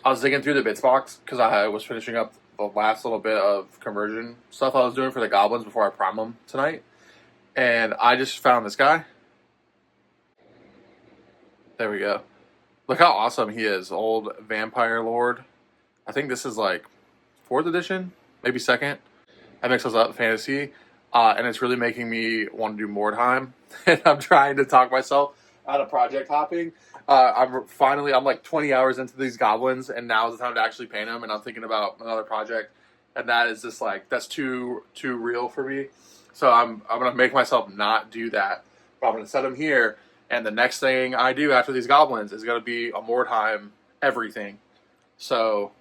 I was digging through the bits box because I was finishing up the last little bit of conversion stuff I was doing for the goblins before I prime them tonight. And I just found this guy. There we go. Look how awesome he is. Old Vampire Lord. I think this is like 4th edition, maybe 2nd. I mix those up, fantasy. And it's really making me want to do more time. And I'm trying to talk myself out of project hopping. I'm like 20 hours into these goblins, and now is the time to actually paint them. And I'm thinking about another project, and that is just like, that's too real for me. So I'm gonna make myself not do that. But I'm gonna set them here, and the next thing I do after these goblins is gonna be a more time everything. So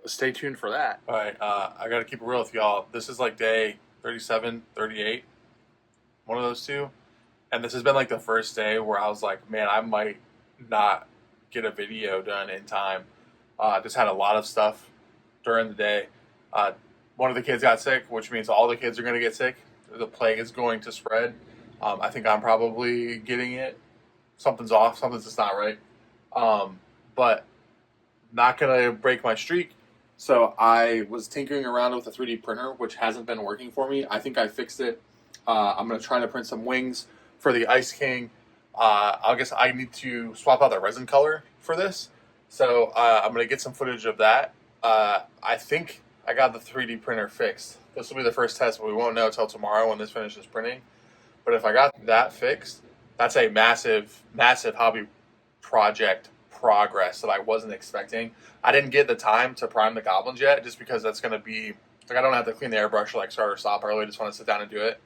stay tuned for that. All right, I gotta keep it real with y'all. This is like day 37, 38, one of those two. And this has been like the first day where I was like, man, I might not get a video done in time. Just had a lot of stuff during the day. One of the kids got sick, which means all the kids are going to get sick. The plague is going to spread. I think I'm probably getting it. Something's off. Something's just not right. But not going to break my streak. So I was tinkering around with a 3D printer, which hasn't been working for me. I think I fixed it. I'm going to try to print some wings for the Ice King. I guess I need to swap out the resin color for this. So I'm going to get some footage of that. I think I got the 3D printer fixed. This will be the first test, but we won't know until tomorrow when this finishes printing. But if I got that fixed, that's a massive, massive hobby project progress that I wasn't expecting. I didn't get the time to prime the goblins yet, just because that's going to be, like, I don't have to clean the airbrush or like start or stop. I really just want to sit down and do it.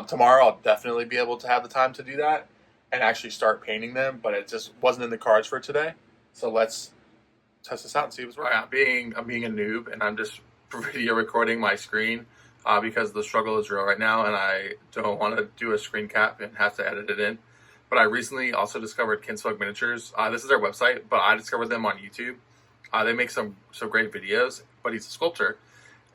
Tomorrow I'll definitely be able to have the time to do that and actually start painting them, but it just wasn't in the cards for today. So let's test this out and see what's right. I'm being a noob, and I'm just video recording my screen because the struggle is real right now, and I don't want to do a screen cap and have to edit it in. But I recently also discovered Kinsfolk Miniatures. This is their website, but I discovered them on YouTube. They make some great videos, but he's a sculptor,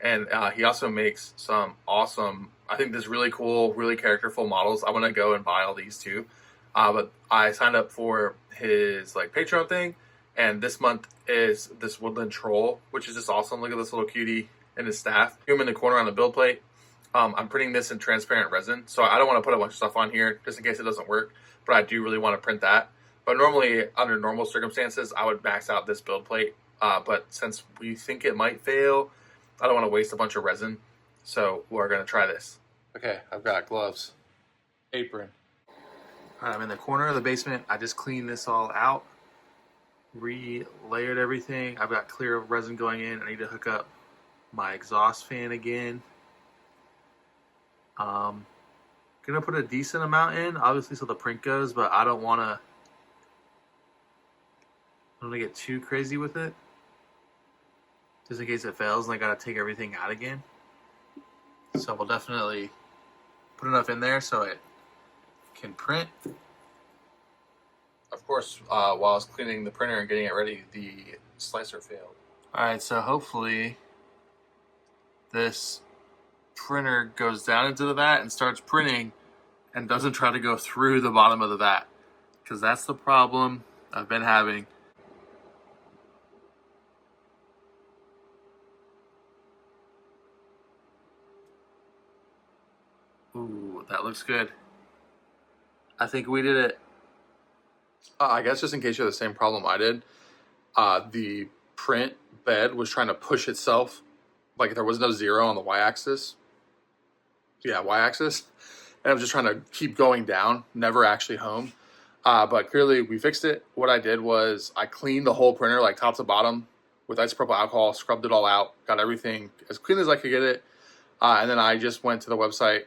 and he also makes some awesome, I think this really cool, really characterful models. I'm gonna go and buy all these too. But I signed up for his like Patreon thing, and this month is this woodland troll, which is just awesome. Look at this little cutie and his staff. Do him in the corner on the build plate. I'm printing this in transparent resin, so I don't want to put a bunch of stuff on here just in case it doesn't work. But I do really want to print that. But normally, under normal circumstances, I would max out this build plate. But since we think it might fail, I don't want to waste a bunch of resin. So we're going to try this. Okay, I've got gloves, apron. All right, I'm in the corner of the basement. I just cleaned this all out, re-layered everything. I've got clear resin going in. I need to hook up my exhaust fan again. Gonna put a decent amount in, obviously, so the print goes, but I don't want to get too crazy with it, just in case it fails and I gotta take everything out again. So we'll definitely put enough in there so it can print. Of course, while I was cleaning the printer and getting it ready, the slicer failed. All right, so hopefully this printer goes down into the vat and starts printing and doesn't try to go through the bottom of the vat, because that's the problem I've been having. Ooh, that looks good. I think we did it. I guess just in case you have the same problem I did, the print bed was trying to push itself, like there was no zero on the y-axis. Yeah, y-axis. And I was just trying to keep going down, never actually home. But clearly we fixed it. What I did was I cleaned the whole printer, like top to bottom, with isopropyl alcohol, scrubbed it all out, got everything as clean as I could get it. And then I just went to the website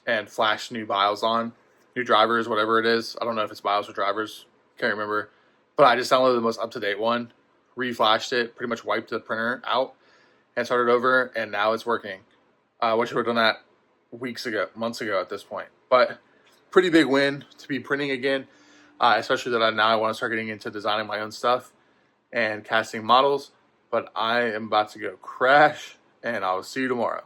and flashed new BIOS on, new drivers, whatever it is. I don't know if it's BIOS or drivers, can't remember. But I just downloaded the most up-to-date one, re-flashed it, pretty much wiped the printer out, and started over, and now it's working. Wish I would have done that weeks ago, months ago at this point. But pretty big win to be printing again, especially that I want to start getting into designing my own stuff and casting models. But I am about to go crash, and I'll see you tomorrow.